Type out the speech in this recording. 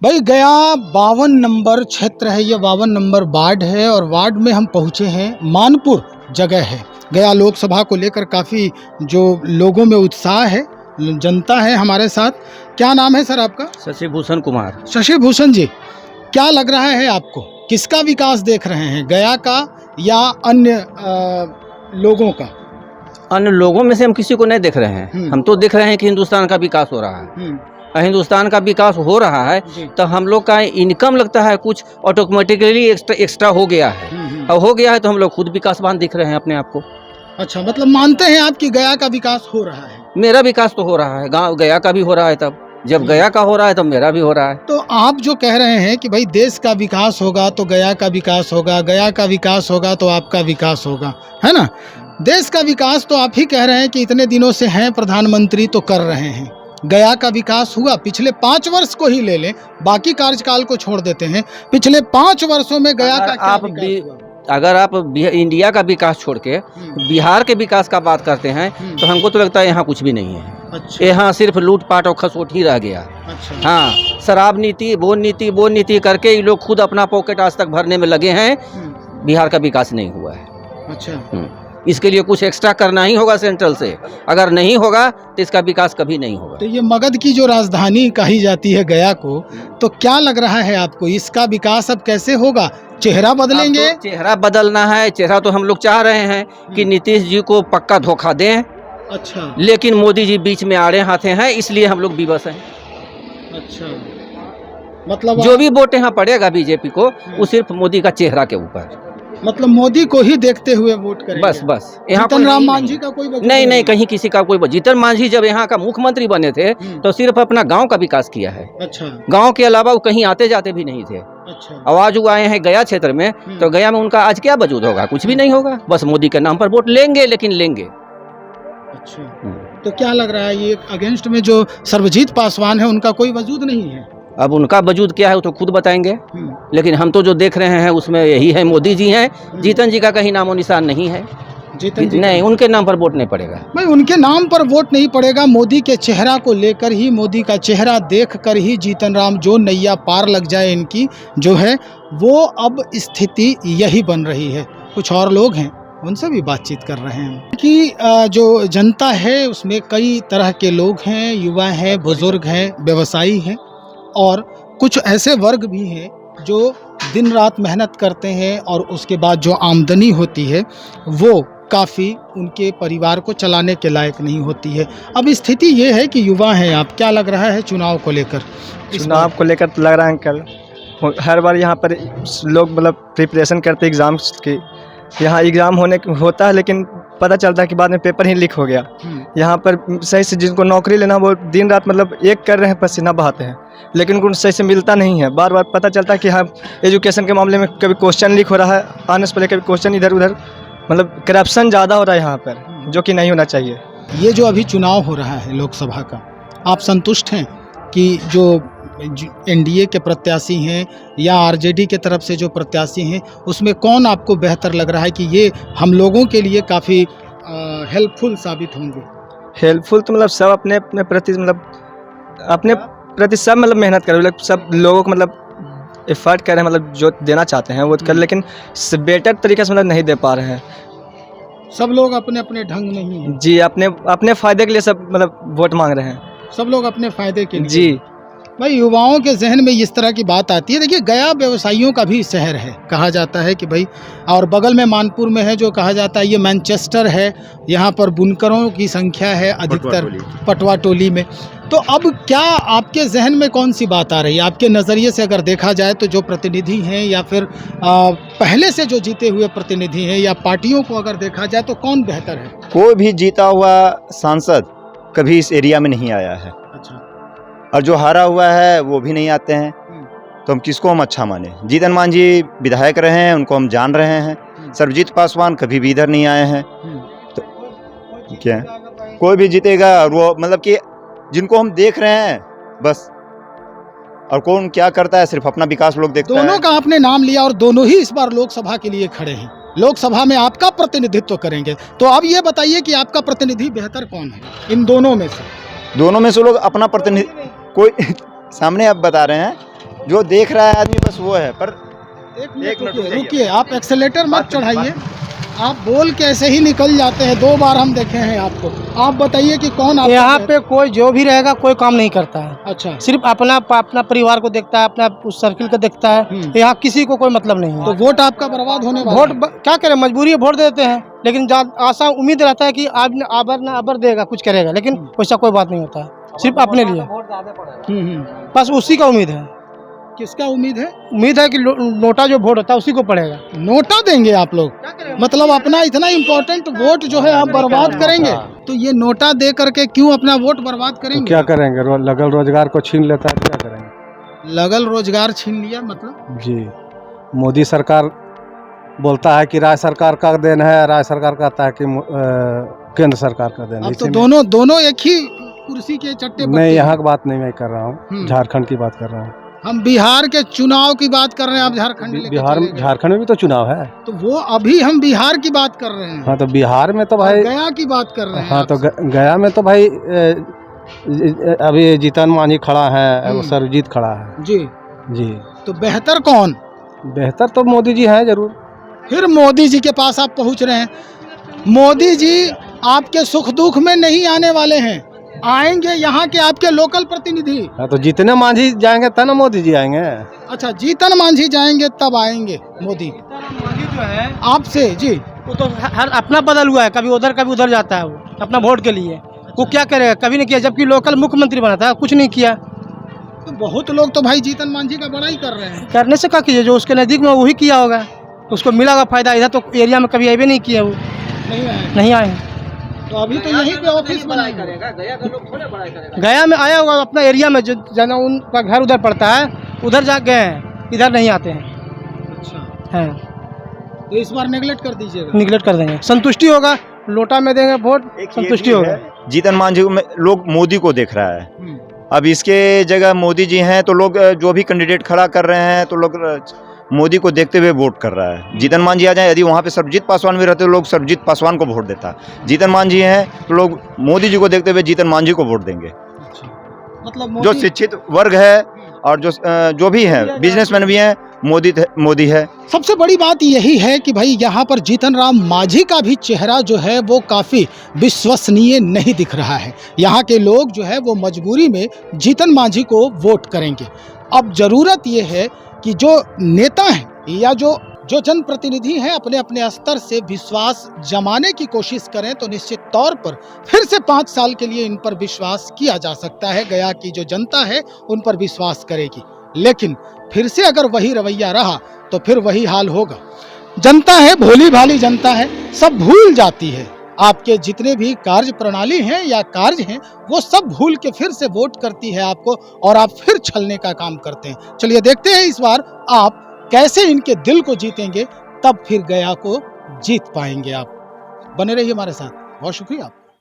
भाई गया 52 नंबर क्षेत्र है, ये 52 नंबर वार्ड है और वार्ड में हम पहुँचे हैं। मानपुर जगह है। गया लोकसभा को लेकर काफ़ी जो लोगों में उत्साह है, जनता है हमारे साथ। क्या नाम है सर आपका? शशि भूषण कुमार। शशि भूषण जी, क्या लग रहा है आपको, किसका विकास देख रहे हैं, गया का या अन्य लोगों का? अन्य लोगों में से हम किसी को नहीं देख रहे हैं, हम तो देख रहे हैं कि हिंदुस्तान का विकास हो रहा है। हिंदुस्तान का विकास हो रहा है तो हम लोग का इनकम लगता है कुछ ऑटोमेटिकली एक्स्ट्रा हो गया है। और हो गया है तो हम लोग खुद विकासवान दिख रहे हैं अपने आप को। अच्छा, मतलब मानते हैं आप कि गया का विकास हो रहा है? मेरा विकास तो हो रहा है, गांव गया का भी हो रहा है। तब जब गया का हो रहा है तब मेरा भी हो रहा है। तो आप जो कह रहे हैं कि भाई देश का विकास होगा तो गया का विकास होगा, गया का विकास होगा तो आपका विकास होगा, है ना? देश का विकास तो आप ही कह रहे हैं कि इतने दिनों से हैं प्रधानमंत्री तो कर रहे हैं। गया का विकास हुआ पिछले 5 वर्ष को ही ले लें, बाकी कार्यकाल को छोड़ देते हैं, पिछले 5 वर्षों में गया का क्या विकास हुआ? अगर आप इंडिया का विकास छोड़ के बिहार के विकास का बात करते हैं तो हमको तो लगता है यहाँ कुछ भी नहीं है। अच्छा। यहाँ सिर्फ लूटपाट और खसोट ही रह गया। अच्छा। हाँ, शराब नीति, वो नीति करके ये लोग खुद अपना पॉकेट आज तक भरने में लगे हैं। बिहार का विकास नहीं हुआ है। अच्छा। इसके लिए कुछ एक्स्ट्रा करना ही होगा सेंट्रल से। अगर नहीं होगा तो इसका विकास कभी नहीं होगा। तो ये मगध की जो राजधानी कही जाती है गया को, तो क्या लग रहा है आपको, इसका विकास अब कैसे होगा? चेहरा बदलेंगे? तो चेहरा बदलना है। चेहरा तो हम लोग चाह रहे हैं कि नीतीश जी को पक्का धोखा दें। अच्छा। लेकिन मोदी जी बीच में आड़े हाथे हैं, इसलिए हम लोग विवश हैं। अच्छा, मतलब जो भी वोट यहाँ पड़ेगा बीजेपी को, वो सिर्फ मोदी का चेहरा के ऊपर, मतलब मोदी को ही देखते हुए वोट करेंगे। बस यहाँ जीतन राम मांझी का कोई वजूद नहीं, कहीं किसी का कोई। जीतन मांझी जब यहाँ का मुख्यमंत्री बने थे तो सिर्फ अपना गांव का विकास किया है। अच्छा। गांव के अलावा वो कहीं आते जाते भी नहीं थे। अच्छा। आवाज वो आए हैं गया क्षेत्र में, तो गया में उनका आज क्या वजूद होगा? कुछ भी नहीं होगा। बस मोदी के नाम पर वोट लेंगे, लेकिन लेंगे। अच्छा, तो क्या लग रहा है ये अगेंस्ट में जो सर्वजीत पासवान है उनका कोई वजूद नहीं है? अब उनका वजूद क्या है वो तो खुद बताएंगे, लेकिन हम तो जो देख रहे हैं उसमें यही है, मोदी जी हैं। जीतन जी का कहीं नामो निशान नहीं है। जीतन जी नहीं, उनके नाम पर वोट नहीं पड़ेगा। भाई उनके नाम पर वोट नहीं पड़ेगा। मोदी के चेहरा को लेकर ही, मोदी का चेहरा देखकर ही जीतन राम जो नैया पार लग जाए इनकी जो है, वो अब स्थिति यही बन रही है। कुछ और लोग हैं, उनसे भी बातचीत कर रहे हैं कि जो जनता है उसमें कई तरह के लोग हैं, युवा हैं, बुजुर्ग हैं, व्यवसायी हैं और कुछ ऐसे वर्ग भी हैं जो दिन रात मेहनत करते हैं और उसके बाद जो आमदनी होती है वो काफ़ी उनके परिवार को चलाने के लायक नहीं होती है। अब स्थिति ये है कि युवा हैं आप, क्या लग रहा है चुनाव को लेकर? चुनाव को लेकर तो लग रहा है अंकल, हर बार यहाँ पर लोग मतलब प्रिपरेशन करते एग्ज़ाम्स की। यहाँ एग्ज़ाम होता है लेकिन पता चलता है कि बाद में पेपर ही लीक हो गया। यहाँ पर सही से जिनको नौकरी लेना वो दिन रात मतलब एक कर रहे हैं, पसीना बहाते हैं, लेकिन उनको सही से मिलता नहीं है। बार बार पता चलता है कि हाँ, एजुकेशन के मामले में कभी क्वेश्चन लीक हो रहा है, आने से पहले कभी क्वेश्चन इधर उधर, मतलब करप्शन ज़्यादा हो रहा है यहाँ पर, जो कि नहीं होना चाहिए। ये जो अभी चुनाव हो रहा है लोकसभा का, आप संतुष्ट हैं कि जो एनडीए के प्रत्याशी हैं या आरजेडी के तरफ से जो प्रत्याशी हैं उसमें कौन आपको बेहतर लग रहा है कि ये हम लोगों के लिए काफ़ी हेल्पफुल साबित होंगे? हेल्पफुल तो मतलब सब अपने अपने प्रति सब मतलब मेहनत कर रहे हैं, सब लोगों को मतलब एफर्ट कर रहे हैं, मतलब जो देना चाहते हैं वो कर, लेकिन बेटर तरीके से मतलब नहीं दे पा रहे हैं। सब लोग अपने अपने ढंग नहीं हैं। जी, अपने फ़ायदे के लिए सब मतलब वोट मांग रहे हैं। सब लोग अपने फ़ायदे के लिए। जी भाई युवाओं के जहन में इस तरह की बात आती है। देखिए गया व्यवसायियों का भी शहर है, कहा जाता है कि भाई, और बगल में मानपुर में है जो कहा जाता है ये मैनचेस्टर है। यहाँ पर बुनकरों की संख्या है अधिकतर पटवा टोली में। तो अब क्या आपके जहन में कौन सी बात आ रही है आपके नज़रिए से? अगर देखा जाए तो जो प्रतिनिधि हैं या फिर पहले से जो जीते हुए प्रतिनिधि हैं या पार्टियों को अगर देखा जाए तो कौन बेहतर है? कोई भी जीता हुआ सांसद कभी इस एरिया में नहीं आया है। अच्छा। और जो हारा हुआ है वो भी नहीं आते हैं, तो हम किसको हम अच्छा माने? जीतन मांझी विधायक रहे हैं, उनको हम जान रहे हैं। सर्वजीत पासवान कभी भी इधर नहीं आए हैं। तो क्या कोई भी जीतेगा और वो मतलब कि जिनको हम देख रहे हैं बस, और कौन क्या करता है सिर्फ अपना विकास लोग देखते हैं। दोनों का आपने नाम लिया और दोनों ही इस बार लोकसभा के लिए खड़े हैं, लोकसभा में आपका प्रतिनिधित्व करेंगे। तो अब ये बताइए कि आपका प्रतिनिधि बेहतर कौन है इन दोनों में से? दोनों में से लोग अपना प्रतिनिधि, कोई सामने आप बता रहे हैं जो देख रहा है आदमी बस वो है। पर एक मिनट मिनट रुकिए, रुकिए, आप एक्सेलेटर मत बात- चढ़ाइए, आप बोल के ऐसे ही निकल जाते हैं। 2 बार हम देखे हैं आपको। आप बताइए कि कौन आपका यहाँ पे कोई जो भी रहेगा कोई काम नहीं करता है, अच्छा, सिर्फ अपना अपना परिवार को देखता है, अपना उस सर्किल को देखता है। यहाँ किसी को कोई मतलब नहीं है। तो वोट आपका बर्बाद होने वाला वोट है। क्या करें, मजबूरी है, वोट देते हैं, लेकिन आशा उम्मीद रहता है कि आज आबर ना आबर देगा, कुछ करेगा, लेकिन वैसा कोई बात नहीं होता है, सिर्फ अपने लिए, बस उसी का उम्मीद है। किसका उम्मीद है? उम्मीद है कि नोटा जो वोट होता है उसी को पड़ेगा। नोटा देंगे आप लोग, मतलब अपना इतना इम्पोर्टेंट वोट जो है आप बर्बाद करेंगे। तो ये नोटा दे करके क्यों अपना वोट बर्बाद करेंगे? क्या करेंगे, लगल रोजगार को छीन लेता है, क्या करेंगे? लगल रोजगार छीन लिया मतलब? जी, मोदी सरकार बोलता है कि राज्य सरकार का देन है, राज्य सरकार कहता है कि केंद्र सरकार का देन है। अब तो दोनों एक ही कुर्सी के चट्टे मैं यहाँ की बात नहीं मैं कर रहा हूँ, झारखंड की बात कर रहा हूँ। हम बिहार के चुनाव की बात कर रहे हैं, आप झारखंड लेके बिहार चले गए। झारखंड में भी तो चुनाव है। तो वो अभी हम बिहार की बात कर रहे हैं। हाँ, तो बिहार में तो और भाई गया की बात कर रहे हैं। हाँ, तो आपसे। गया में तो भाई अभी जीतन मांझी खड़ा है, वो सर्वजीत खड़ा है। जी जी, तो बेहतर कौन? बेहतर तो मोदी जी हैं जरूर। फिर मोदी जी के पास आप पहुंच रहे हैं। मोदी जी आपके सुख दुख में नहीं आने वाले हैं, आएंगे यहाँ के आपके लोकल प्रतिनिधि। हाँ, तो जितने मांझी जाएंगे तब ना मोदी जी आएंगे। अच्छा, जीतन मांझी जाएंगे तब आएंगे मोदी जो है आपसे। जी, वो तो हर अपना बदल हुआ है, कभी उधर जाता है, वो अपना वोट के लिए। वो क्या करेगा, कभी नहीं किया, जबकि लोकल मुख्यमंत्री बना था, कुछ नहीं किया। तो बहुत लोग तो भाई जीतन मांझी का बड़ा ही कर रहे हैं। करने से क्या कीजिए, जो उसके नज़दीक में वही किया होगा, उसको मिला होगा फायदा। इधर तो एरिया में कभी आए नहीं किया, वो नहीं आए। तो अभी तो यहीं पे ऑफिस बनाएगा। गया में आया होगा अपना एरिया में, जो जना उनका घर उधर पड़ता है, उधर जा गए हैं, इधर नहीं आते हैं। अच्छा, हैं, तो इस बार नेगलेक्ट कर दीजिएगा। निगलेक्ट कर देंगे, संतुष्टि होगा, लोटा में देंगे वोट, संतुष्टि होगा। जीतन मांझी में लोग मोदी को देख रहा है। अब इसके जगह मोदी जी हैं तो लोग जो भी कैंडिडेट खड़ा कर रहे हैं तो लोग मोदी को देखते हुए वोट कर रहा है। जीतन मांझी आ जाए, यदि वहाँ पे सर्वजीत पासवान भी रहते तो लोग सर्वजीत पासवान को वोट देता। जीतन मांझी हैं तो लोग मोदी जी को देखते हुए जीतन मांझी को वोट देंगे। मतलब जो शिक्षित वर्ग है और जो भी हैं, बिजनेसमैन भी हैं, मोदी है। सबसे बड़ी बात यही है कि भाई यहाँ पर जीतन राम मांझी का भी चेहरा जो है वो काफ़ी विश्वसनीय नहीं दिख रहा है। यहाँ के लोग जो है वो मजबूरी में जीतन मांझी को वोट करेंगे। अब ज़रूरत ये है कि जो नेता हैं या जो जनप्रतिनिधि हैं अपने अपने स्तर से विश्वास जमाने की कोशिश करें तो निश्चित तौर पर फिर से 5 साल के लिए इन पर विश्वास किया जा सकता है। गया की जो जनता है उन पर विश्वास करेगी, लेकिन फिर से अगर वही रवैया रहा तो फिर वही हाल होगा। जनता है, भोली भाली जनता है, सब भूल जाती है। आपके जितने भी कार्य प्रणाली हैं या कार्य हैं वो सब भूल के फिर से वोट करती है आपको, और आप फिर छलने का काम करते हैं। चलिए देखते हैं इस बार आप कैसे इनके दिल को जीतेंगे, तब फिर गया को जीत पाएंगे आप। बने रहिए हमारे साथ। बहुत शुक्रिया।